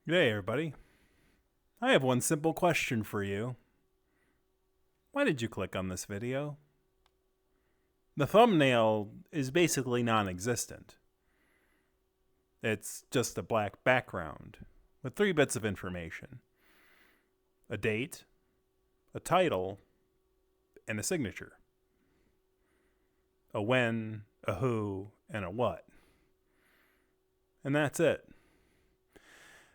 Hey everybody. I have one simple question for you. Why did you click on this video? The thumbnail is basically non-existent. It's just a black background with 3 bits of information. A date, a title, and a signature. A when, a who, and a what. And that's it.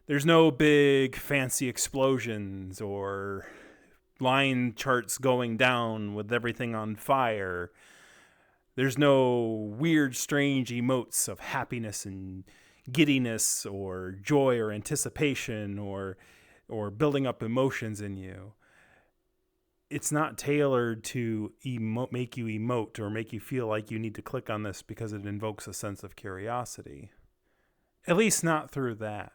There's no big fancy explosions or line charts going down with everything on fire. There's no weird, strange emotes of happiness and giddiness or joy or anticipation or building up emotions in you. It's not tailored to make you emote or make you feel like you need to click on this because it invokes a sense of curiosity. At least not through that.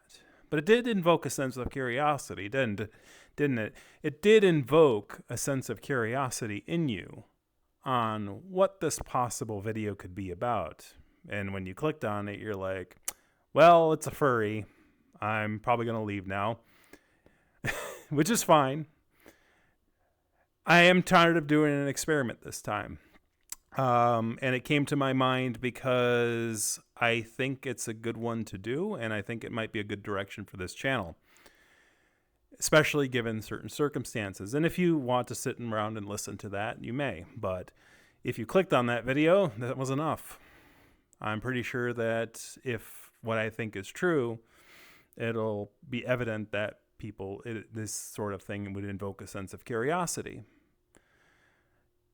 But it did invoke a sense of curiosity, didn't it? It did invoke a sense of curiosity in you on what this possible video could be about. And when you clicked on it, you're like, well, it's a furry. I'm probably going to leave now, which is fine. I am tired of doing an experiment this time. And it came to my mind because I think it's a good one to do, and I think it might be a good direction for this channel, especially given certain circumstances. And if you want to sit around and listen to that, you may. But if you clicked on that video, that was enough. I'm pretty sure that if what I think is true, it'll be evident that this sort of thing would invoke a sense of curiosity.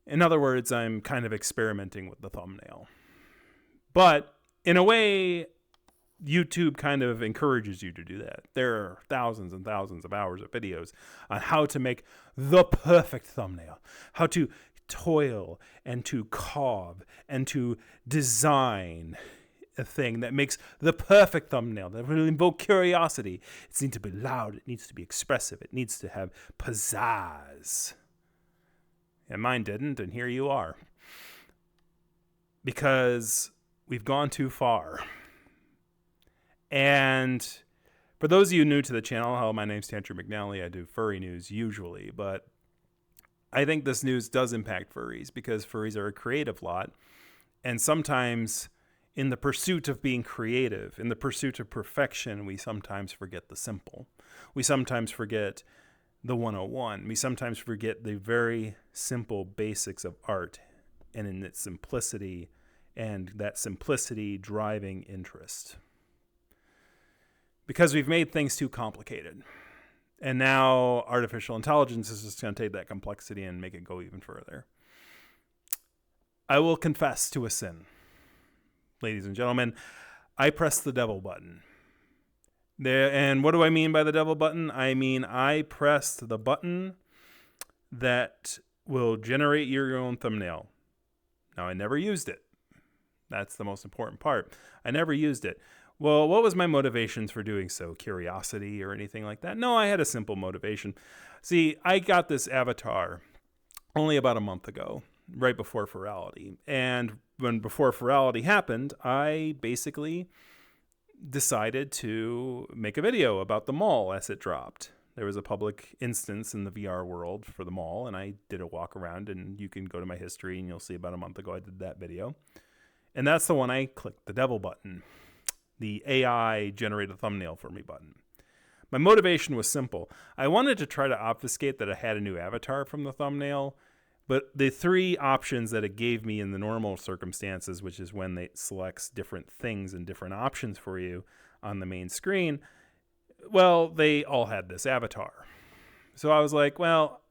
In other words, I'm kind of experimenting with the thumbnail. But in a way, YouTube kind of encourages you to do that. There are thousands and thousands of hours of videos on how to make the perfect thumbnail, how to toil and to carve and to design a thing that makes the perfect thumbnail that will invoke curiosity. It needs to be loud. It needs to be expressive. It needs to have pizzazz. And mine didn't, and here you are. Because we've gone too far. And for those of you new to the channel, my name's Tantra McNally. I do furry news usually, but I think this news does impact furries because furries are a creative lot. And sometimes in the pursuit of being creative, in the pursuit of perfection, we sometimes forget the simple. We sometimes forget the 101. We sometimes forget the very simple basics of art and in its simplicity, and that simplicity driving interest. Because we've made things too complicated. And now artificial intelligence is just going to take that complexity and make it go even further. I will confess to a sin. Ladies and gentlemen, I pressed the devil button. And what do I mean by the devil button? I mean I pressed the button that will generate your own thumbnail. Now, I never used it. That's the most important part. I never used it. Well, what was my motivations for doing so? Curiosity or anything like that? No, I had a simple motivation. See, I got this avatar only about a month ago, right before Furality. And before Furality happened, I basically decided to make a video about the mall as it dropped. There was a public instance in the VR world for the mall, and I did a walk around, and you can go to my history, and you'll see about a month ago I did that video. And that's the one I clicked the devil button, the AI generate a thumbnail for me button. My motivation was simple. I wanted to try to obfuscate that I had a new avatar from the thumbnail, but the 3 options that it gave me in the normal circumstances, which is when it selects different things and different options for you on the main screen, well, they all had this avatar. So I was like, well,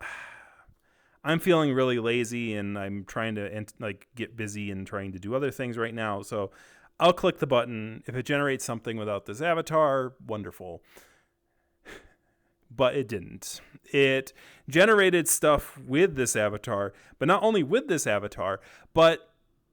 I'm feeling really lazy and I'm trying to get busy and trying to do other things right now. So I'll click the button. If it generates something without this avatar, wonderful. But it didn't. It generated stuff with this avatar, but not only with this avatar, but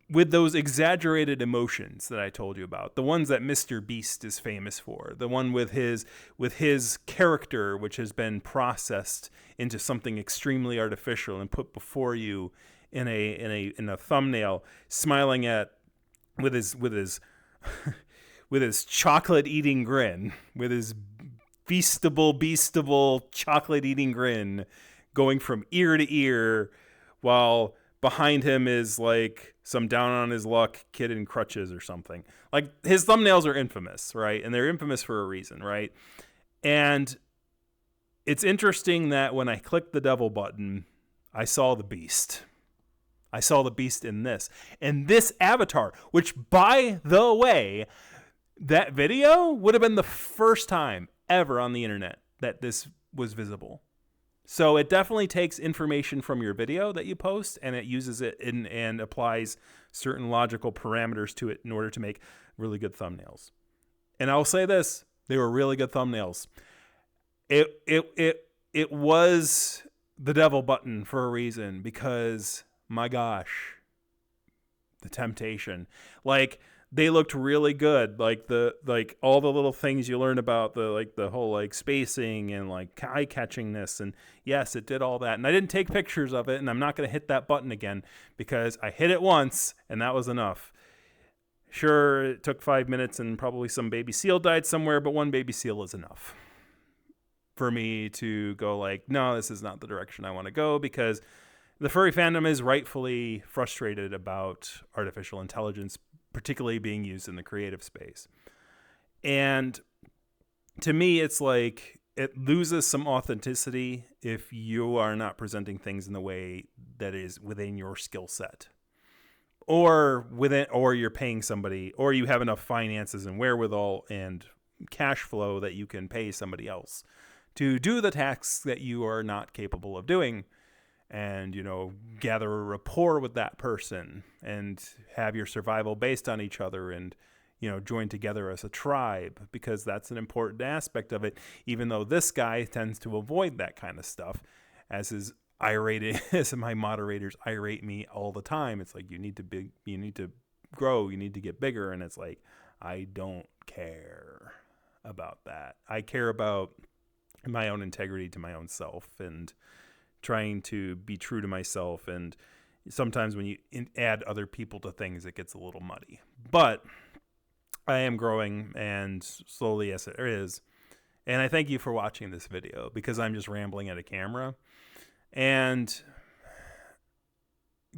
with those exaggerated emotions that I told you about, the ones that Mr. Beast is famous for, the one with his character, which has been processed into something extremely artificial and put before you in a thumbnail, smiling at with his with his chocolate eating grin, with his feastable, beastable, chocolate-eating grin going from ear to ear, while behind him is like some down on his luck kid in crutches or something. Like, his thumbnails are infamous, right? And they're infamous for a reason, right? And it's interesting that when I clicked the devil button, I saw the beast. I saw the beast in this. And this avatar, which, by the way, that video would have been the first time ever on the internet that this was visible. So it definitely takes information from your video that you post, and it uses it and applies certain logical parameters to it in order to make really good thumbnails. And I'll say this, they were really good thumbnails. It was the devil button for a reason, because my gosh, the temptation. Like, they looked really good. Like all the little things you learn about the whole like spacing and like eye catchingness, and yes, it did all that. And I didn't take pictures of it, and I'm not going to hit that button again because I hit it once and that was enough. Sure, it took 5 minutes and probably some baby seal died somewhere, but one baby seal is enough for me to go like, no, this is not the direction I want to go, because the furry fandom is rightfully frustrated about artificial intelligence, particularly being used in the creative space. And to me, it's like it loses some authenticity if you are not presenting things in the way that is within your skill set, or you're paying somebody, or you have enough finances and wherewithal and cash flow that you can pay somebody else to do the tasks that you are not capable of doing. And, gather a rapport with that person and have your survival based on each other, and, join together as a tribe, because that's an important aspect of it, even though this guy tends to avoid that kind of stuff, as my moderators irate me all the time. It's like, you need to grow, you need to get bigger. And it's like, I don't care about that. I care about my own integrity to my own self, and trying to be true to myself. And sometimes when you add other people to things, it gets a little muddy. But I am growing, and slowly as it is. And I thank you for watching this video, because I'm just rambling at a camera. And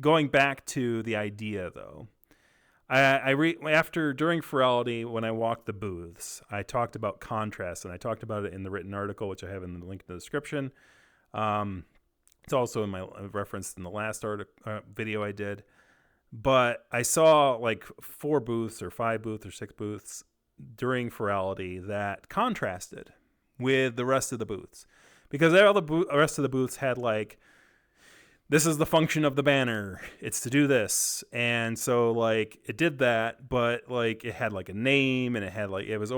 going back to the idea, though, during Furality, when I walked the booths, I talked about contrast, and I talked about it in the written article, which I have in the link in the description. It's also in my referenced in the last video I did. But I saw like 4 booths or 5 booths or 6 booths during Furality that contrasted with the rest of the booths, because all the rest of the booths had like, this is the function of the banner, it's to do this. And so like it did that, but like it had like a name, and it had like, it was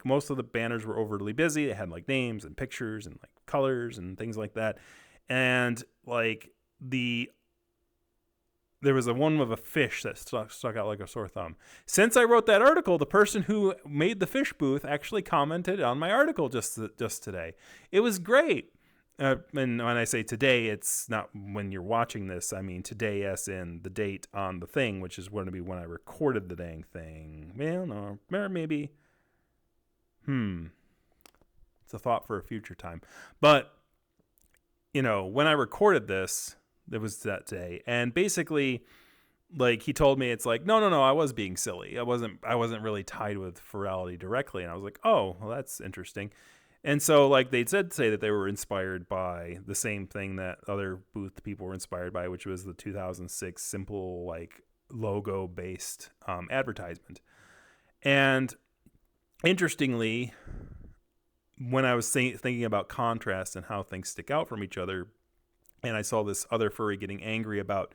most of the banners were overly busy. It had like names and pictures and like colors and things like that. And like there was one with a fish that stuck out like a sore thumb. Since I wrote that article, the person who made the fish booth actually commented on my article just today. It was great. And when I say today, it's not when you're watching this. I mean today as in the date on the thing, which is going to be when I recorded the dang thing. Well, no, or maybe. It's a thought for a future time. But, when I recorded this, it was that day. And basically, like, he told me, it's like, no, I was being silly. I wasn't really tied with Furality directly. And I was like, oh, well, that's interesting. And so, like, they did say that they were inspired by the same thing that other booth people were inspired by, which was the 2006 simple, like, logo-based advertisement. And interestingly, when I was thinking about contrast and how things stick out from each other, and I saw this other furry getting angry about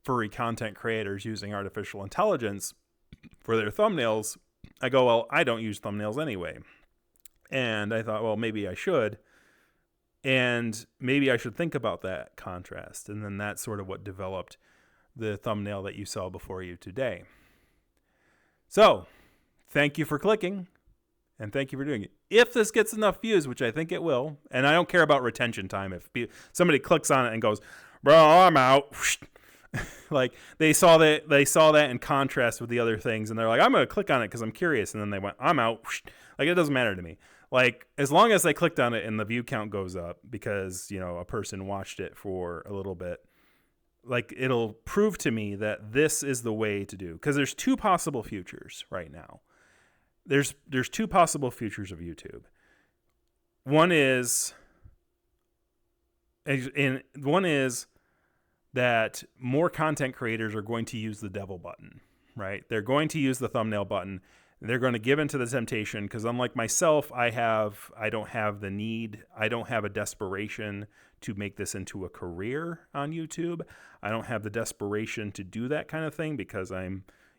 furry content creators using artificial intelligence for their thumbnails, I go, well, I don't use thumbnails anyway. And I thought, well, maybe I should. And maybe I should think about that contrast. And then that's sort of what developed the thumbnail that you saw before you today. So, thank you for clicking. And thank you for doing it. If this gets enough views, which I think it will, and I don't care about retention time. If somebody clicks on it and goes, bro, I'm out. Like, they saw that in contrast with the other things, and they're like, I'm going to click on it because I'm curious. And then they went, I'm out. Like, it doesn't matter to me. Like, as long as I clicked on it and the view count goes up because, a person watched it for a little bit, like, it'll prove to me that this is the way to do. Because there's two possible futures right now. There's two possible futures of YouTube. One is that more content creators are going to use the devil button, right? They're going to use the thumbnail button. They're going to give into the temptation because, unlike myself, I don't have the need. I don't have a desperation to make this into a career on YouTube. I don't have the desperation to do that kind of thing because I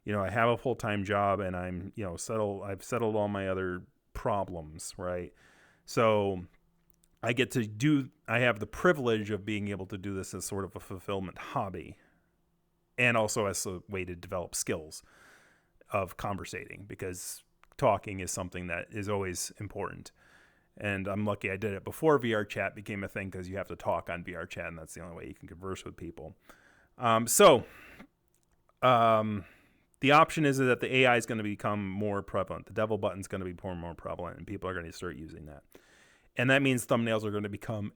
have a full-time job and I'm, I've settled all my other problems, right? So I have the privilege of being able to do this as sort of a fulfillment hobby and also as a way to develop skills of conversating, because talking is something that is always important. And I'm lucky I did it before VR chat became a thing, because you have to talk on VR chat, and that's the only way you can converse with people. The option is that the AI is going to become more prevalent. The devil button is going to be more prevalent, and people are going to start using that. And that means thumbnails are going to become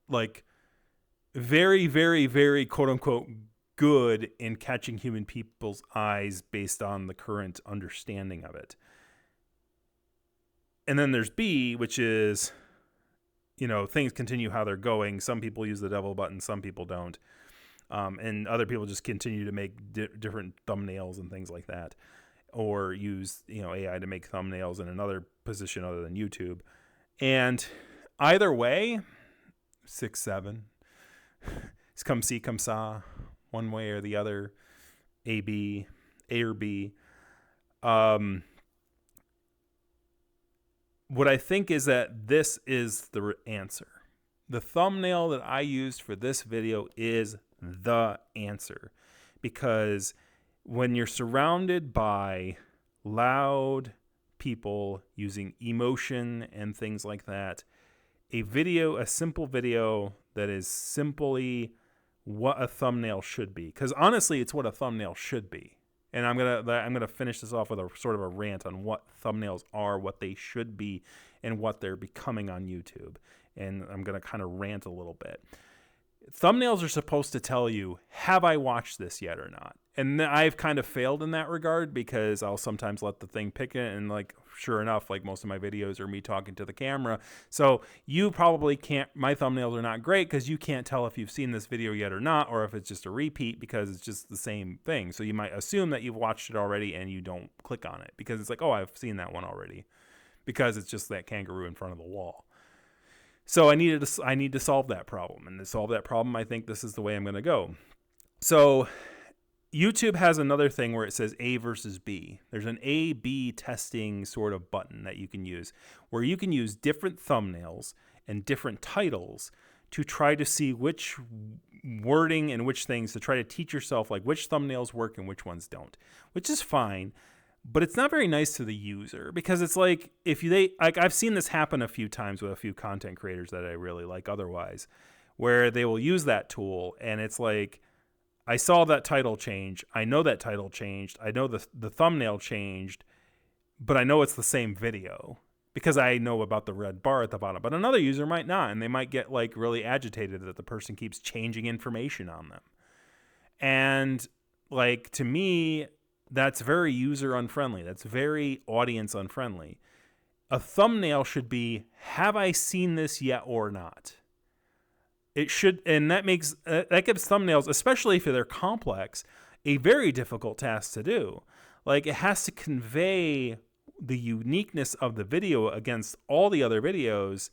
like very, very, very quote unquote good in catching human people's eyes based on the current understanding of it. And then there's B, which is, things continue how they're going. Some people use the devil button, some people don't. And other people just continue to make different thumbnails and things like that, or use, AI to make thumbnails in another position other than YouTube. And either way, 6, 7, it's come see, come saw, one way or the other, A or B. What I think is that this is the answer. The thumbnail that I used for this video is the answer, because when you're surrounded by loud people using emotion and things like that, a simple video that is simply what a thumbnail should be, because honestly, it's what a thumbnail should be. And I'm gonna finish this off with a sort of a rant on what thumbnails are, what they should be, and what they're becoming on YouTube. And I'm gonna kind of rant a little bit. Thumbnails are supposed to tell you, have I watched this yet or not? And I've kind of failed in that regard, because I'll sometimes let the thing pick it, and sure enough, most of my videos are me talking to the camera. So you probably can't, my thumbnails are not great because you can't tell if you've seen this video yet or not, or if it's just a repeat because it's just the same thing. So you might assume that you've watched it already and you don't click on it because it's like, oh, I've seen that one already, because it's just that kangaroo in front of the wall. So I need to solve that problem. And to solve that problem, I think this is the way I'm going to go. So YouTube has another thing where it says A versus B. There's an A/B testing sort of button that you can use, where you can use different thumbnails and different titles to try to see which wording and which things, to try to teach yourself which thumbnails work and which ones don't, which is fine. But it's not very nice to the user, because it's I've seen this happen a few times with a few content creators that I really like otherwise, where they will use that tool and it's like, I saw that title change. I know that title changed. I know the thumbnail changed, but I know it's the same video because I know about the red bar at the bottom. But another user might not, and they might get really agitated that the person keeps changing information on them. And to me, that's very user unfriendly. That's very audience unfriendly. A thumbnail should be, have I seen this yet or not? It should, and that gives thumbnails, especially if they're complex, a very difficult task to do. It has to convey the uniqueness of the video against all the other videos.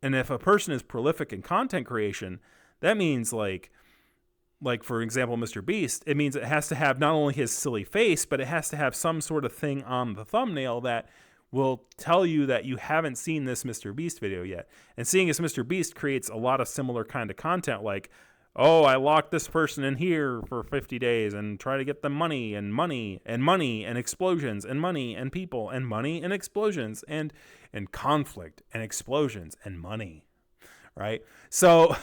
And if a person is prolific in content creation, that means for example, Mr. Beast, it means it has to have not only his silly face, but it has to have some sort of thing on the thumbnail that will tell you that you haven't seen this Mr. Beast video yet. And seeing as Mr. Beast creates a lot of similar kind of content, oh, I locked this person in here for 50 days and try to get them money and money and money and explosions and money and people and money and explosions and conflict and explosions and money, right? So,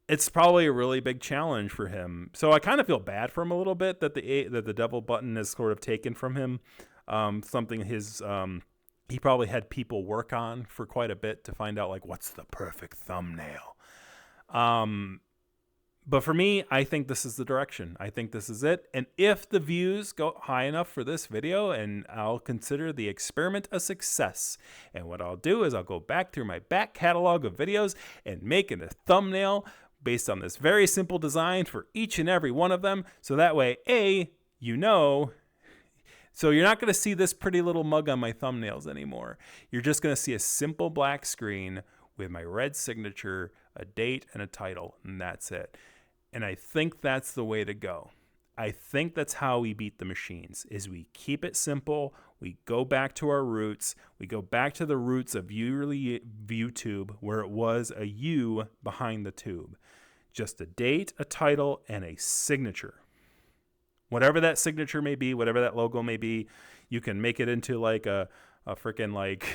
it's probably a really big challenge for him. So I kind of feel bad for him a little bit that the devil button is sort of taken from him. Something his he probably had people work on for quite a bit to find out like what's the perfect thumbnail. But for me, I think this is the direction. I think this is it. And if the views go high enough for this video, and I'll consider the experiment a success. And what I'll do is I'll go back through my back catalog of videos and make it a thumbnail based on this very simple design for each and every one of them. So that way, so you're not going to see this pretty little mug on my thumbnails anymore. You're just going to see a simple black screen with my red signature, a date, and a title, and that's it. And I think that's the way to go. I think that's how we beat the machines, is we keep it simple. We go back to our roots. We go back to the roots of YouTube, where it was a U behind the tube. Just a date, a title, and a signature. Whatever that signature may be, whatever that logo may be, you can make it into like a freaking like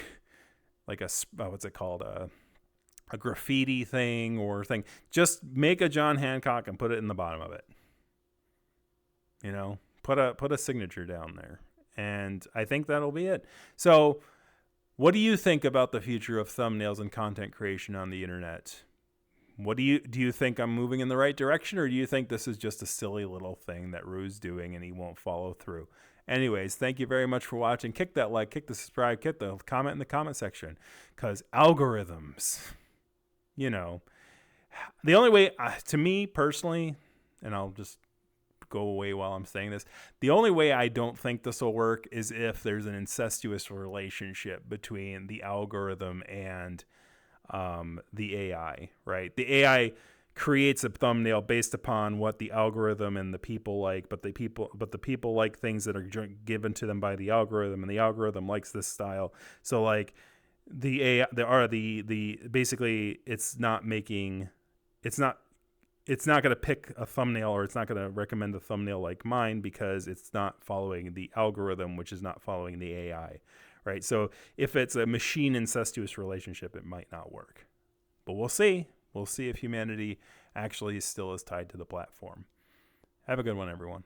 a, what's it called? A graffiti thing or thing. Just make a John Hancock and put it in the bottom of it. You know, put a signature down there. And I think that'll be it. So what do you think about the future of thumbnails and content creation on the internet? What do you think I'm moving in the right direction, or do you think this is just a silly little thing that Rue's doing and he won't follow through? Anyways, thank you very much for watching. Kick that like, kick the subscribe, kick the comment in the comment section, because algorithms, you know, the only way, to me personally, and I'll just go away while I'm saying this, the only way I don't think this will work is if there's an incestuous relationship between the algorithm and the AI, right? The AI creates a thumbnail based upon what the algorithm and the people like, but the people like things that are given to them by the algorithm, and the algorithm likes this style. So like the AI, basically it's not going to pick a thumbnail, or it's not going to recommend a thumbnail like mine, because it's not following the algorithm, which is not following the AI, right? So if it's a machine incestuous relationship, it might not work. But we'll see. We'll see if humanity actually still is tied to the platform. Have a good one, everyone.